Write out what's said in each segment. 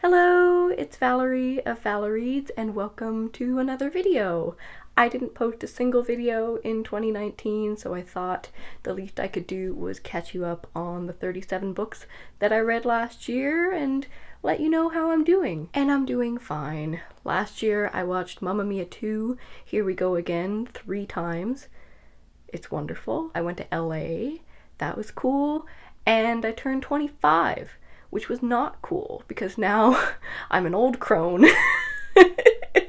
Hello, it's Valerie of Valereads and welcome to another video. I didn't post a single video in 2019, so I thought the least I could do was catch you up on the 37 books that I read last year and let you know how I'm doing. And I'm doing fine. Last year I watched Mamma Mia 2, Here We Go Again 3 times. It's wonderful. I went to LA. That was cool. And I turned 25. Which was not cool because now I'm an old crone.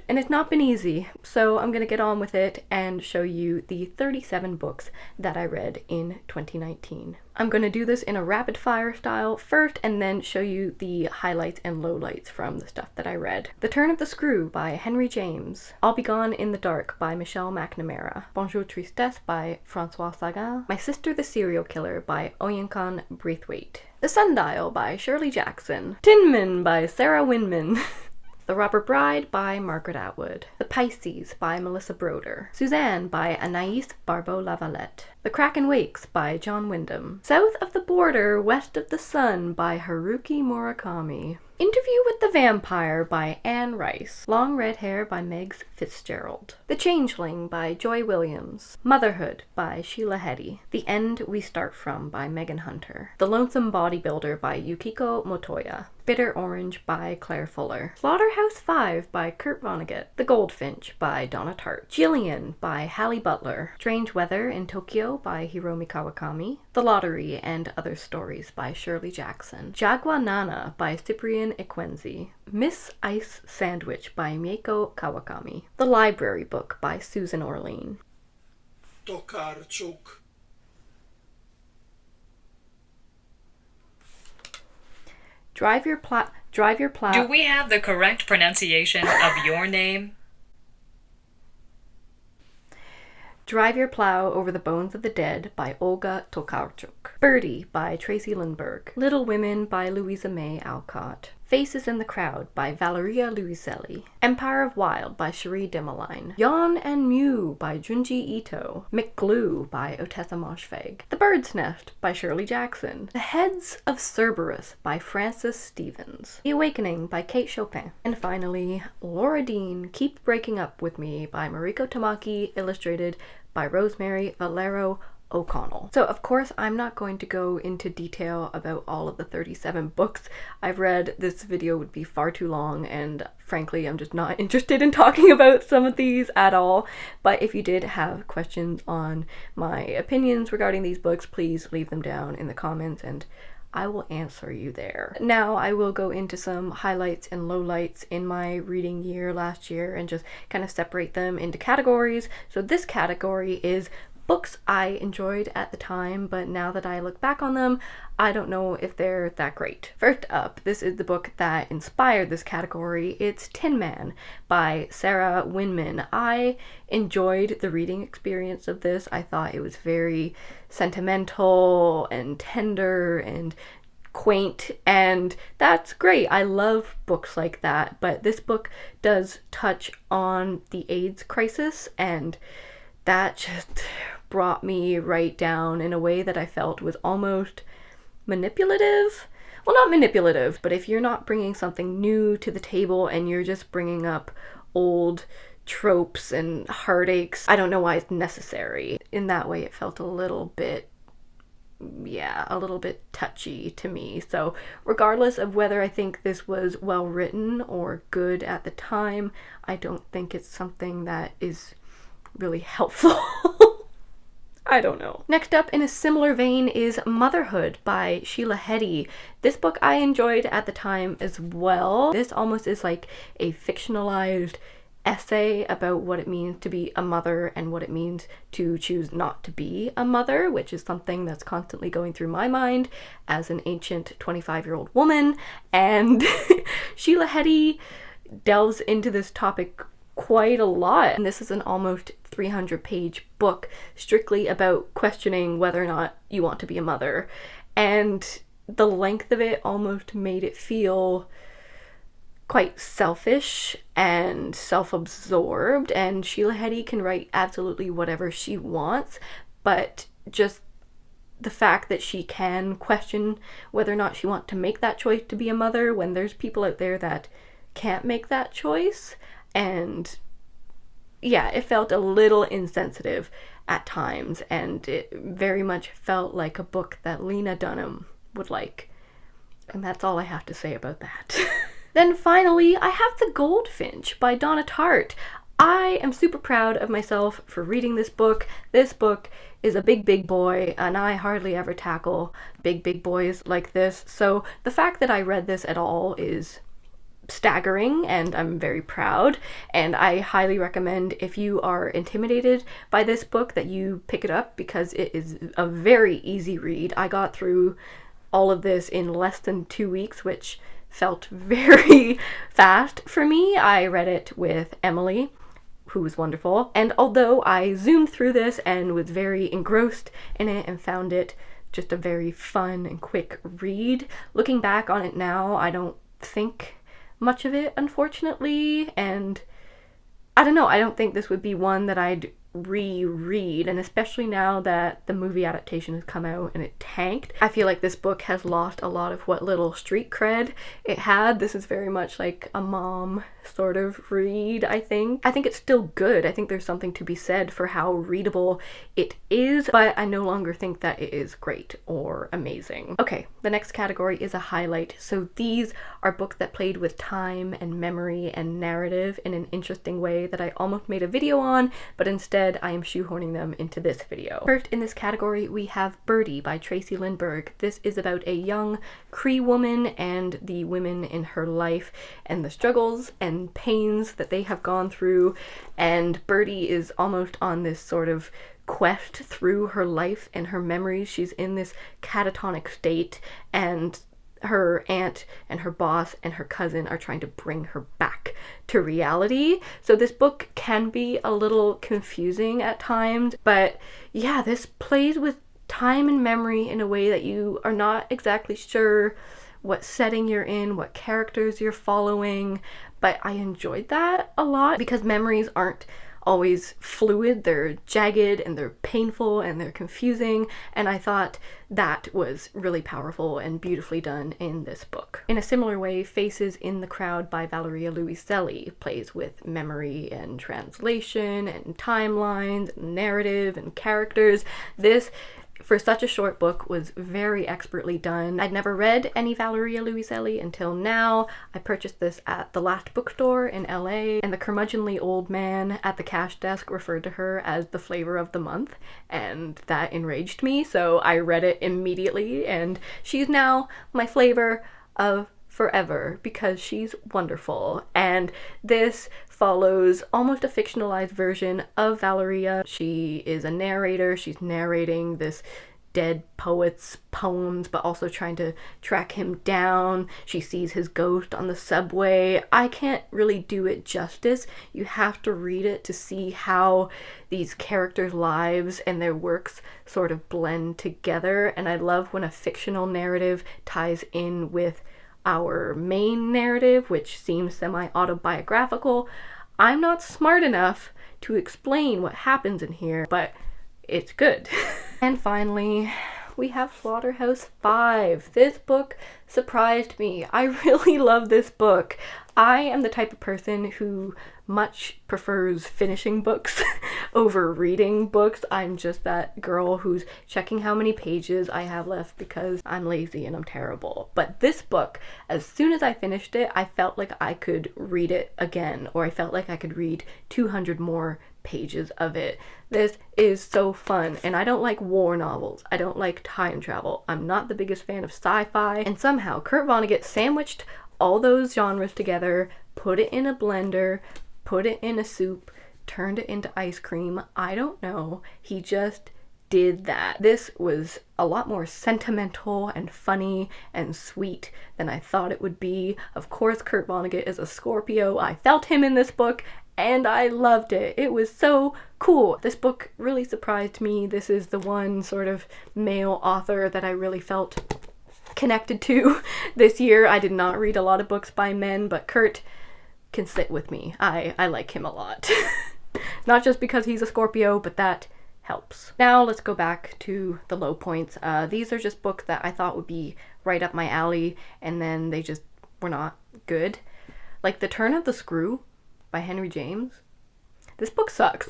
And it's not been easy, so I'm gonna get on with it and show you the 37 books that I read in 2019. I'm gonna do this in a rapid fire style first and then show you the highlights and lowlights from the stuff that I read. The Turn of the Screw by Henry James. I'll Be Gone in the Dark by Michelle McNamara. Bonjour Tristesse by Francois Sagan. My Sister the Serial Killer by Oyinkan Braithwaite. The Sundial by Shirley Jackson. Tin Man by Sarah Winman. The Robber Bride by Margaret Atwood. The Pisces by Melissa Broder. Suzanne by Anaïs Barbeau-Lavalette. The Kraken Wakes by John Wyndham. South of the Border, West of the Sun by Haruki Murakami. Interview with the Vampire by Anne Rice. Long Red Hair by Megs Fitzgerald. The Changeling by Joy Williams. Motherhood by Sheila Heti. The End We Start From by Megan Hunter. The Lonesome Bodybuilder by Yukiko Motoya. Bitter Orange by Claire Fuller. Slaughterhouse 5 by Kurt Vonnegut. The Goldfinch by Donna Tartt. Jillian by Hallie Butler. Strange Weather in Tokyo by Hiromi Kawakami. The Lottery and Other Stories by Shirley Jackson. Jagwa Nana by Cyprian Ekwenzi. Miss Ice Sandwich by Mieko Kawakami. The Library Book by Susan Orlean. Tokarczuk. Drive your plow. Do we have the correct pronunciation of your name? Drive Your Plow Over the Bones of the Dead by Olga Tokarczuk. Birdie by Tracy Lindbergh. Little Women by Louisa May Alcott. Faces in the Crowd by Valeria Luiselli. Empire of Wild by Cherie Dimaline. Yon and Mew by Junji Ito. McGlue by Otessa Moshfegh. The Bird's Nest by Shirley Jackson. The Heads of Cerberus by Frances Stevens. The Awakening by Kate Chopin. And finally, Laura Dean, Keep Breaking Up With Me by Mariko Tamaki, illustrated by Rosemary Valero O'Connell. So of course I'm not going to go into detail about all of the 37 books I've read. This video would be far too long and frankly I'm just not interested in talking about some of these at all. But if you did have questions on my opinions regarding these books, please leave them down in the comments and I will answer you there. Now I will go into some highlights and lowlights in my reading year last year and just kind of separate them into categories. So this category is books I enjoyed at the time, but now that I look back on them, I don't know if they're that great. First up, this is the book that inspired this category. It's Tin Man by Sarah Winman. I enjoyed the reading experience of this. I thought it was very sentimental and tender and quaint, and that's great. I love books like that, but this book does touch on the AIDS crisis, and that just brought me right down in a way that I felt was almost manipulative. Well, not manipulative, but if you're not bringing something new to the table and you're just bringing up old tropes and heartaches, I don't know why it's necessary. In that way, it felt a little bit touchy to me. So regardless of whether I think this was well written or good at the time, I don't think it's something that is really helpful. I don't know. Next up in a similar vein is Motherhood by Sheila Heti. This book I enjoyed at the time as well. This almost is like a fictionalized essay about what it means to be a mother and what it means to choose not to be a mother, which is something that's constantly going through my mind as an ancient 25-year-old woman. And Sheila Heti delves into this topic quite a lot. And this is an almost 300-page book strictly about questioning whether or not you want to be a mother. And the length of it almost made it feel quite selfish and self-absorbed, and Sheila Heti can write absolutely whatever she wants, but just the fact that she can question whether or not she wants to make that choice to be a mother when there's people out there that can't make that choice. And yeah, it felt a little insensitive at times, and it very much felt like a book that Lena Dunham would like. And that's all I have to say about that. Then finally, I have The Goldfinch by Donna Tartt. I am super proud of myself for reading this book. This book is a big boy, and I hardly ever tackle big boys like this. So the fact that I read this at all is staggering, and I'm very proud, and I highly recommend, if you are intimidated by this book, that you pick it up, because it is a very easy read. I got through all of this in less than 2 weeks, which felt very fast for me. I read it with Emily, who was wonderful, and although I zoomed through this and was very engrossed in it and found it just a very fun and quick read, looking back on it now, I don't think much of it, unfortunately, and I don't know, I don't think this would be one that I'd reread, and especially now that the movie adaptation has come out and it tanked, I feel like this book has lost a lot of what little street cred it had. This is very much like a mom sort of read, I think. I think it's still good. I think there's something to be said for how readable it is, but I no longer think that it is great or amazing. Okay, the next category is a highlight. So these are books that played with time and memory and narrative in an interesting way that I almost made a video on, but instead I am shoehorning them into this video. First in this category we have Birdie by Tracy Lindbergh. This is about a young Cree woman and the women in her life and the struggles and pains that they have gone through, and Birdie is almost on this sort of quest through her life and her memories. She's in this catatonic state, and her aunt and her boss and her cousin are trying to bring her back to reality. So this book can be a little confusing at times, but yeah, this plays with time and memory in a way that you are not exactly sure what setting you're in, what characters you're following, but I enjoyed that a lot because memories aren't always fluid, they're jagged and they're painful and they're confusing, and I thought that was really powerful and beautifully done in this book. In a similar way, Faces in the Crowd by Valeria Luiselli plays with memory and translation and timelines and narrative and characters. This, for such a short book, was very expertly done. I'd never read any Valeria Luiselli until now. I purchased this at the Last Bookstore in LA, and the curmudgeonly old man at the cash desk referred to her as the flavor of the month, and that enraged me, so I read it immediately, and she's now my flavor of forever because she's wonderful. And this follows almost a fictionalized version of Valeria. She is a narrator. She's narrating this dead poet's poems, but also trying to track him down. She sees his ghost on the subway. I can't really do it justice. You have to read it to see how these characters' lives and their works sort of blend together. And I love when a fictional narrative ties in with our main narrative, which seems semi-autobiographical. I'm not smart enough to explain what happens in here, but it's good. And finally, we have Slaughterhouse-Five. This book surprised me. I really love this book. I am the type of person who much prefers finishing books over reading books. I'm just that girl who's checking how many pages I have left because I'm lazy and I'm terrible. But this book, as soon as I finished it, I felt like I could read it again, or I felt like I could read 200 more pages of it. This is so fun, and I don't like war novels. I don't like time travel. I'm not the biggest fan of sci-fi, and somehow Kurt Vonnegut sandwiched all those genres together, put it in a blender, put it in a soup, turned it into ice cream. I don't know. He just did that. This was a lot more sentimental and funny and sweet than I thought it would be. Of course, Kurt Vonnegut is a Scorpio. I felt him in this book, and I loved it. It was so cool. This book really surprised me. This is the one sort of male author that I really felt connected to this year. I did not read a lot of books by men, but Kurt can sit with me. I like him a lot. Not just because he's a Scorpio, but that helps. Now let's go back to the low points. These are just books that I thought would be right up my alley, and then they just were not good. Like The Turn of the Screw by Henry James. This book sucks.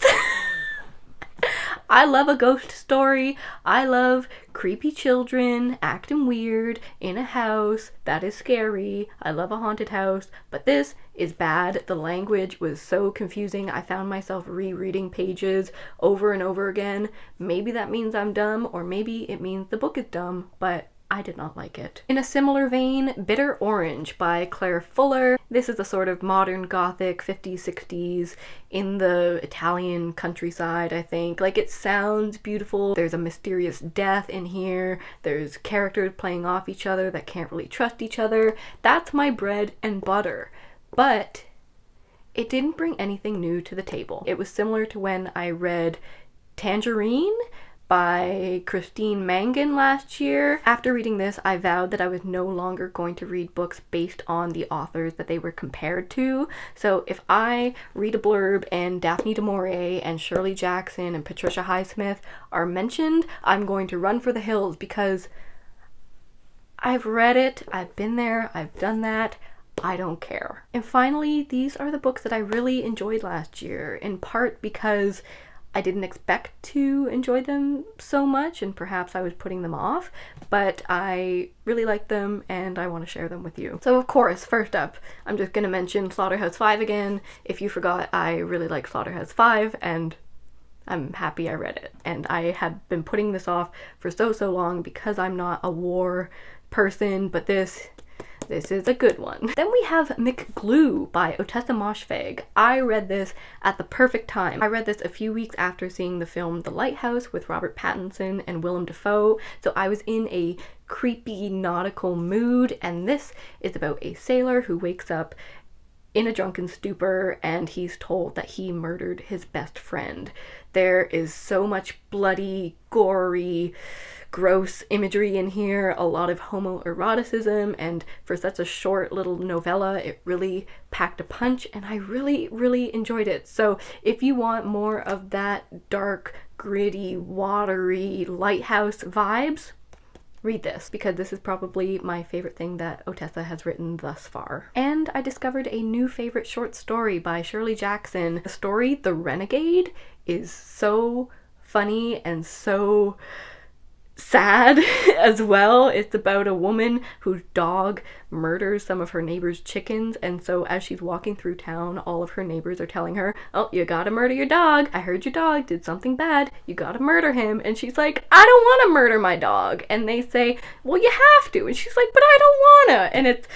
I love a ghost story. I love creepy children acting weird in a house that is scary. I love a haunted house, but this is bad. The language was so confusing. I found myself rereading pages over and over again. Maybe that means I'm dumb, or maybe it means the book is dumb, but I did not like it. In a similar vein, Bitter Orange by Claire Fuller. This is a sort of modern gothic 50s, 60s in the Italian countryside, I think. Like, it sounds beautiful. There's a mysterious death in here. There's characters playing off each other that can't really trust each other. That's my bread and butter. But it didn't bring anything new to the table. It was similar to when I read Tangerine by Christine Mangan last year. After reading this, I vowed that I was no longer going to read books based on the authors that they were compared to. So if I read a blurb and Daphne du Maurier and Shirley Jackson and Patricia Highsmith are mentioned, I'm going to run for the hills, because I've read it, I've been there, I've done that. I don't care. And finally, these are the books that I really enjoyed last year, in part because I didn't expect to enjoy them so much, and perhaps I was putting them off, but I really like them and I want to share them with you. So of course, first up, I'm just going to mention Slaughterhouse-Five again. If you forgot, I really like Slaughterhouse-Five, and I'm happy I read it. And I have been putting this off for so long because I'm not a war person, but this is a good one. Then we have McGlue by Ottessa Moshfegh. I read this at the perfect time. I read this a few weeks after seeing the film The Lighthouse with Robert Pattinson and Willem Dafoe, so I was in a creepy nautical mood, and this is about a sailor who wakes up in a drunken stupor and he's told that he murdered his best friend. There is so much bloody, gory, gross imagery in here, a lot of homoeroticism, and for such a short little novella, it really packed a punch, and I really enjoyed it. So if you want more of that dark, gritty, watery lighthouse vibes, read this, because this is probably my favorite thing that Ottessa has written thus far. And I discovered a new favorite short story by Shirley Jackson. The story, The Renegade, is so funny and so sad as well. It's about a woman whose dog murders some of her neighbors' chickens, and so as she's walking through town, all of her neighbors are telling her, oh, you gotta murder your dog. I heard your dog did something bad. You gotta murder him. And she's like, I don't want to murder my dog. And they say, well, you have to. And she's like, but I don't wanna. And it's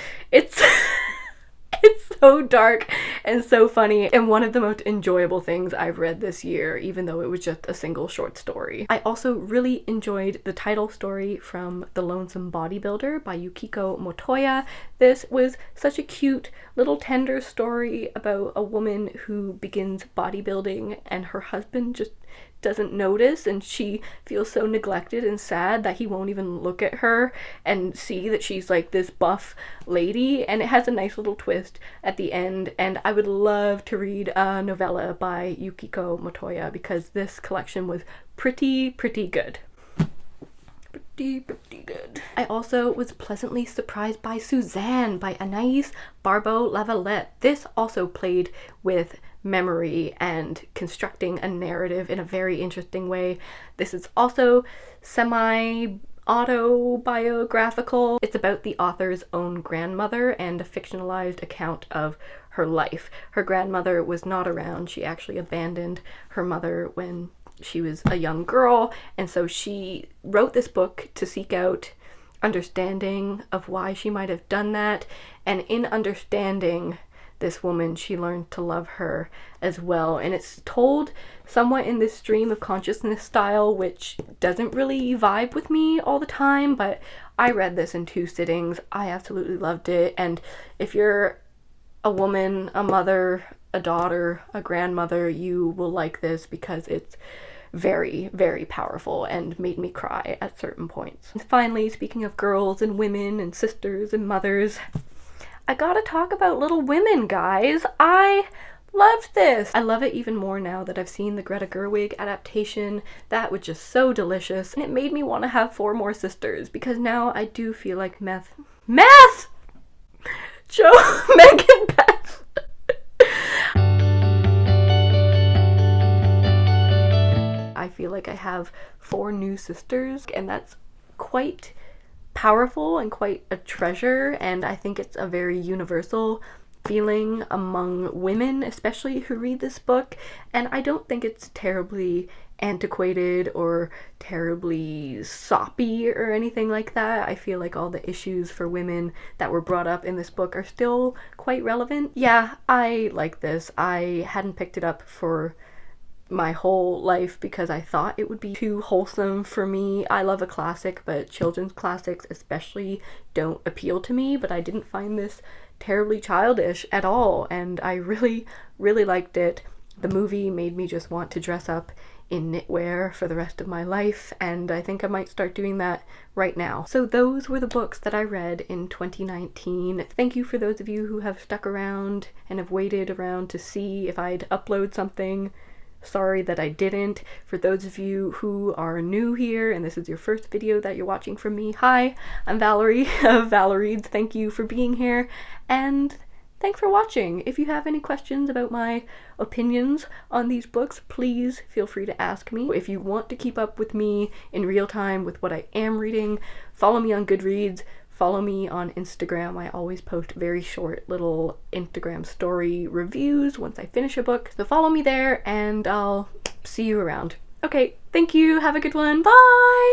it's so dark and so funny, and one of the most enjoyable things I've read this year, even though it was just a single short story. I also really enjoyed the title story from The Lonesome Bodybuilder by Yukiko Motoya. This was such a cute little tender story about a woman who begins bodybuilding and her husband just doesn't notice, and she feels so neglected and sad that he won't even look at her and see that she's like this buff lady, and it has a nice little twist at the end. And I would love to read a novella by Yukiko Motoya, because this collection was pretty good. Pretty good. I also was pleasantly surprised by Suzanne by Anaïs Barbeau-Lavalette. This also played with memory and constructing a narrative in a very interesting way. This is also semi-autobiographical. It's about the author's own grandmother and a fictionalized account of her life. Her grandmother was not around. She actually abandoned her mother when she was a young girl, and so she wrote this book to seek out understanding of why she might have done that, and in understanding this woman, she learned to love her as well. And it's told somewhat in this stream of consciousness style, which doesn't really vibe with me all the time, but I read this in 2 sittings. I absolutely loved it, and if you're a woman, a mother, a daughter, a grandmother, you will like this, because it's very powerful and made me cry at certain points. And finally, speaking of girls and women and sisters and mothers, I gotta talk about Little Women, guys. I Loved this! I love it even more now that I've seen the Greta Gerwig adaptation. That was just so delicious. And it made me want to have 4 more sisters because now I do feel like Meth! Joe, Megan, Beth. I feel like I have 4 new sisters, and that's quite powerful and quite a treasure, and I think it's a very universal feeling among women, especially who read this book, and I don't think it's terribly antiquated or terribly soppy or anything like that. I feel like all the issues for women that were brought up in this book are still quite relevant. Yeah, I like this. I hadn't picked it up for my whole life because I thought it would be too wholesome for me. I love a classic, but children's classics especially don't appeal to me, but I didn't find this terribly childish at all, and I really liked it. The movie made me just want to dress up in knitwear for the rest of my life, and I think I might start doing that right now. So those were the books that I read in 2019. Thank you for those of you who have stuck around and have waited around to see if I'd upload something. Sorry that I didn't. For those of you who are new here and this is your first video that you're watching from me, hi, I'm Valerie of Valereads. Thank you for being here, and thanks for watching. If you have any questions about my opinions on these books, please feel free to ask me. If you want to keep up with me in real time with what I am reading, follow me on Goodreads. Follow me on Instagram. I always post very short little Instagram story reviews once I finish a book. So follow me there and I'll see you around. Okay, thank you. Have a good one. Bye!